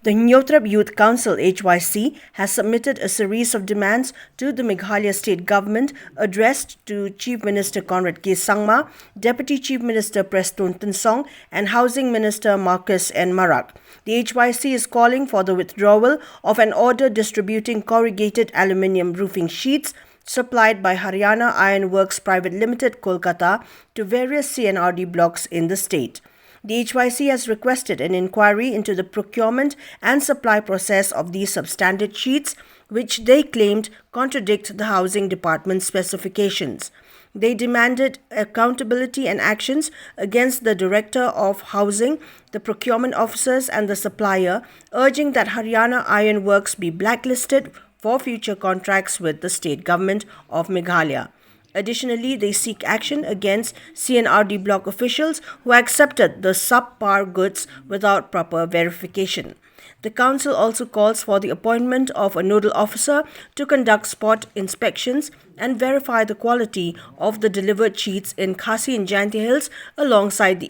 The Nyotrap Youth Council (HYC) has submitted a series of demands to the Meghalaya state government addressed to Chief Minister Conrad K. Sangma, Deputy Chief Minister Preston Tensong and Housing Minister Marcus N. Marak. The HYC is calling for the withdrawal of an order distributing corrugated aluminium roofing sheets supplied by Haryana Iron Works Private Limited, Kolkata, to various CNRD blocks in the state. The HYC has requested an inquiry into the procurement and supply process of these substandard sheets, which they claimed contradict the Housing Department's specifications. They demanded accountability and actions against the Director of Housing, the procurement officers and the supplier, urging that Haryana Iron Works be blacklisted for future contracts with the state government of Meghalaya. Additionally, they seek action against CNRD block officials who accepted the subpar goods without proper verification. The council also calls for the appointment of a nodal officer to conduct spot inspections and verify the quality of the delivered sheets in Khasi and Jayanti Hills alongside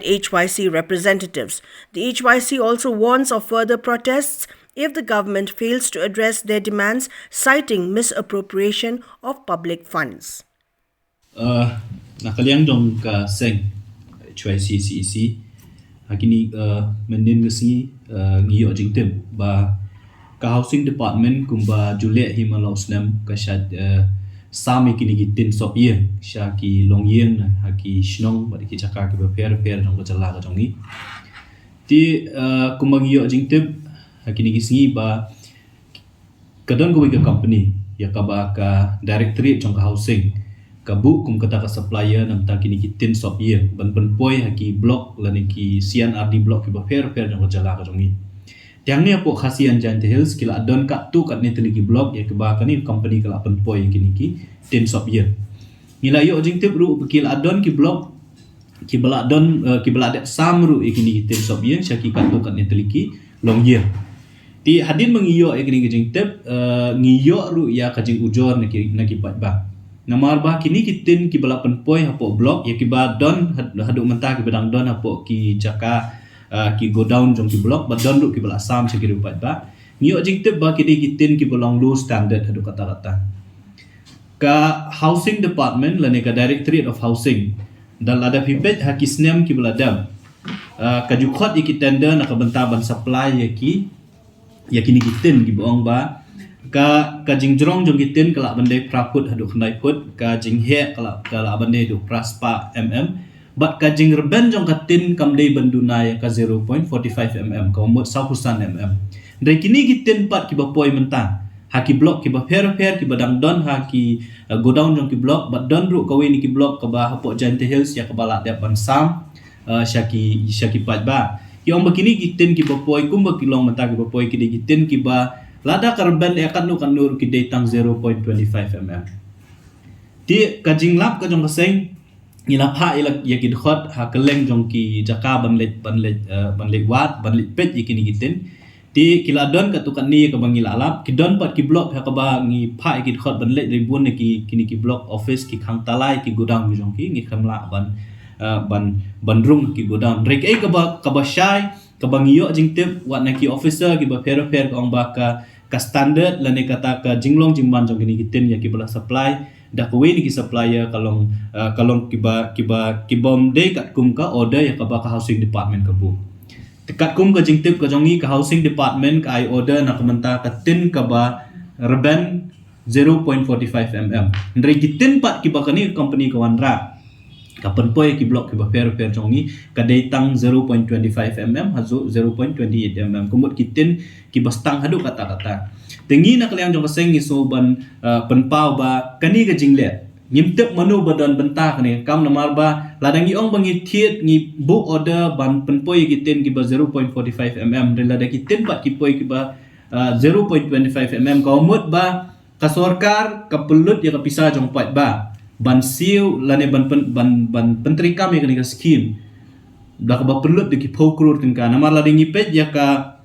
HYC representatives. The HYC also warns of further protests if the government fails to address their demands, citing misappropriation of public funds. Nakaliang dong ka seng HYC CEC hakini mendin ngesi ngiyo jingtem ba ka housing department kumba Juliet Himalausnam ka shad sami kini gitin sopye sha ki longyeng haki shnong ba ki chaka ki per dong jala ka jongi ti kumba ngiyo jingtem hakini gisingi ba kadon go ka company ya ka ba ka directorate jong ka housing ka bu kum kata ka supplier nam ta kini kitin sop ye ban poi haki block lani ki CNRD block ki ba per jong jala ka jongi tiang ni apo khasian Jayanti Hills kila adon ka tu kat ni teliki block ya ka ba kani company kala poi kini ki tin sop ye ngila yo jing tip ru kila adon ki block ki bala don ki bala de samru ikini tin sop ye syaki ka tu kat ni teliki long ye ti hadin mengiyo ekini kijing tep ngiyo ru ya kajing ujor naki pat ba namar ba kini kitin ki bala penpoi hapo blok ya ki ba don hadu mentah ki bedang don hapo ki jaka ki go down jong ki blok ba don ru ki bala sam sekiri pat ba ngiyo jing tep ba kini kitin ki belong low standard hadu kata-kata ka housing department lane ka directorate of housing dan ada pipet hakisnem ki bala dam ka jukhot iki tender nak bentaban supply ya kini gitin gi boong ba ka jingjrong jong gitin kala bandai praput hadu khnai put ka jinghe kala bandai du praspa but ka jingrben jong katin kamdei bandunai ka 0.45 ka umut 100 dai kini gitin pat ki ba poi mentang haki blok ki ba per ki badang don haki go down jong ki blok but don ru ka weni ki blok ka ba hapo Jayanti Hills ya ka bala de bansam syaki pat ba yang begini gitin ki bapoi kumba kilong mata ki bapoi ki gitin ki ba lada karban akan nur ki datang 0.25 mm ti kajing lap ka jong kaseng ngilap ha ila yakid khot ha keleng jong ki jaka banlet wat banlet pet ikini gitin ti kiladon ka tukan ni ka bangila lap ki don pat ki blok ha ka ba ngi pha ikid khot banlet ribun ki kini ki blok office ki khang talai ki godang jong ki ngi khamla bandrung ki godam rek ai ka ba syai ka bangiyo jingtip wat na ki officer ki ba per ka ong ba ka standard lane kata ka jinglong jingman jong kini gitin ya ki bala supply da ko ni ki supplier kalong ki bom de kat kum ka order ya ka ba ka housing department ka bu tekat kum ka jingtip ka jongi ka housing department ka ai order na kamenta ka tin ka ba reben 0.45 mm ndre gitin pat ki ba kani company ka wanra kapan poi ki blok ki ba per jongi ka datang 0.25 mm hazu 0.28 mm kumut kitin ki bastang hadu kata-kata tengi nak liang jong kaseng ni so ban penpau ba kani ka jingle ngimtep manu badan bentah ni kam namar ba ladang i ong bangi thiet ngi book order ban penpoi kitin ki ba 0.45 mm rela da kitin pat ki poi ki ba 0.25 mm ka umut ba ka sorkar ka pelut ya ka pisah jong pat ba ban siu lane ban penteri kami kini ka skim dak ba perlut de ki phokrut kan namar la dingi pet ya ka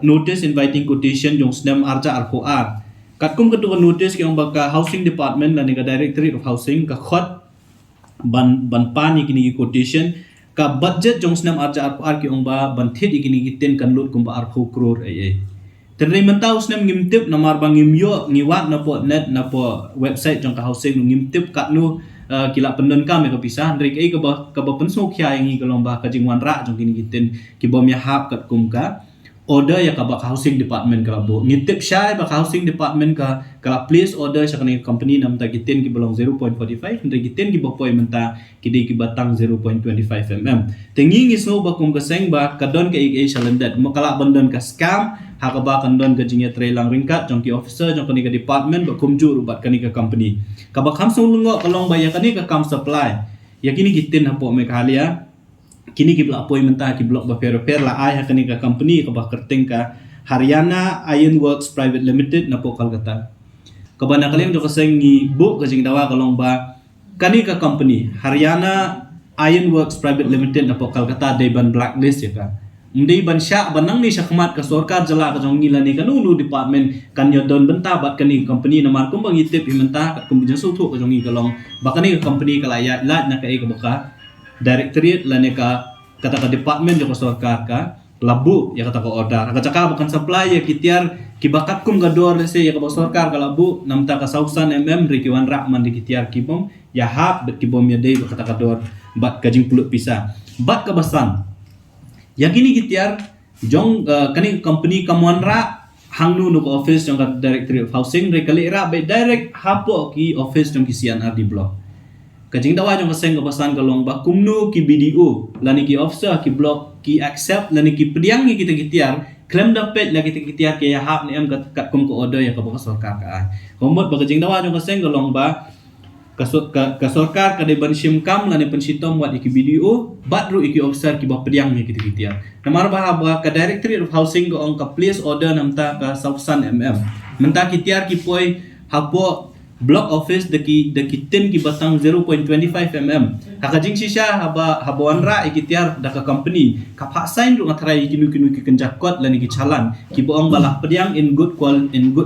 notice inviting quotation jong snam arja arpoa katkum ketu notice ki ong baka housing department lane ka directorate of housing ka khot ban pani kini quotation ka budget jong snam arja ar ki ong ba banthit igini giten kan lut kum ba ar crore ai terri mentau snam ngimtip na mar bang ngimyo ngiwat na po net na po website jong ka housing ngimtip kat nu kila pendon kam ka pisah ndrik ai ka ba pensuk khya ngi ka lomba ka jingwan ra jong kini giten ki bom ya hap kat kum ka order ya ka ba housing department ka bo ngitip syai ba housing department ka place order sa kani company nam ta giten ki belong 0.45 ndrik giten ki bopoi menta ki di ki batang 0.25 mm tengi ngi sno ba kum ka seng ba kadon ka ig shalandat makala bandon ka scam ha ka ba kandon ka jingya trailang ringkat jong ki officer jong kani ka department ba kumju rubat kani ka company ka ba khamsung lungo kalong ba ya kani ka kam supply ya kini giten ha po me khalia kini ki blok apoi mentah ki blok ba per la ai ha kani ka company ka ba kerting ka Haryana Iron Works Private Limited na po Kolkata ka ba na kaleng jo ka seng ni bu ka jing dawa kalong ba kani ka company Haryana Iron Works Private Limited na po Kolkata day ban blacklist ya ka ndai ban sya banang ni sakmat ka sarkar jala ka jong ngila ni kanulu department kan yodon benta bat kani company na mar kum bang itip imenta ka kum jinsu thu ka jong ngi kalong ba kani ka company ka layat lat na ka e ka baka directorate lane ka kata ka department joko sarkar ka labu ya kata ka order ka caka bukan supply ya kitiar ki bakat kum ga dor se ya ka sarkar ka labu namta ka 1000 mm rikiwan rak man di kitiar kibom ya hab bet kibom ya dei kata ka dor bat ka jing pulut pisa bat ka basan ya kini kitiar jong kani company kamuan ra hangnu no office jong ka directorate of housing rekali ra be direct hapo ki office jong ki CNR di block kajing dawa jong kaseng kepasan kalong ba kumnu ki BDO lani ki officer ki block ki accept lani ki pediang ni kita kitiar claim dapat lagi kita kitiar ke ya hap ni am kat kum ko order ya ka ba sarkar ka ai komot ba kajing dawa jong kaseng kalong ba ka sarkar ka de ban simkam lani pensitom wat iki BDO batru iki officer ki ba pediang ni kita kitiar namar ba ka directorate of housing ko ong ka place order namta ka 1000 mm menta kitiar ki poi hapo block office deki ten ki batang 0.25 mm hakajing sisha habawan ra ikitiar daka company kapha sign ru ngathrai kinu ki kenjakot lani ki chalan ki boong balah pediang in good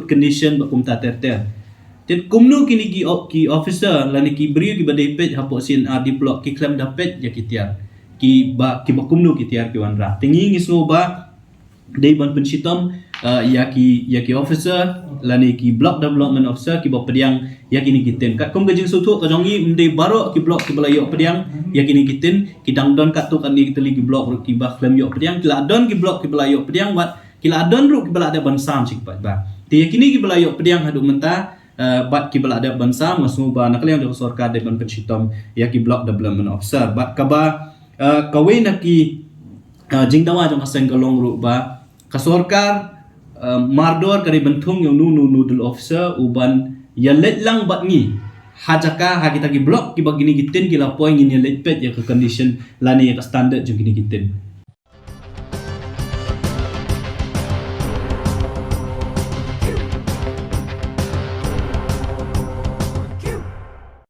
condition bakum ta ter ten kumnu kini ki officer lani ki bri ki badai page hapo sin di block ki claim dapet ya kitiar ki bakumnu kitiar ki wanra tingi ngisno ba dei ban pensitom ya ki officer lani ki block development officer ki ba pediang ya kini kiten kat kum gajing sutu ka jongi mde baro ki block ki balayo pediang ya kini kiten ki dangdon kat tu kan ni kiteli ki block ki ba claim yo pediang kila don ki block ki balayo pediang bat kila don ru ki bala ada bansam sik pat ba ti ya kini ki balayo pediang hadu menta bat ki bala ada bansam masu ba nakali yang sarkar de ban pensitom ya ki block development officer bat ka ba kawe na ki jingdawa jong kaseng kalong ru ba ka sarkar mardor kari bentung yang nu nudul officer uban ya let lang bat ngi hajaka ha kita ki block ki bagini giten ki la point ni let pet ya ke condition lani ya ka standard jong kini giten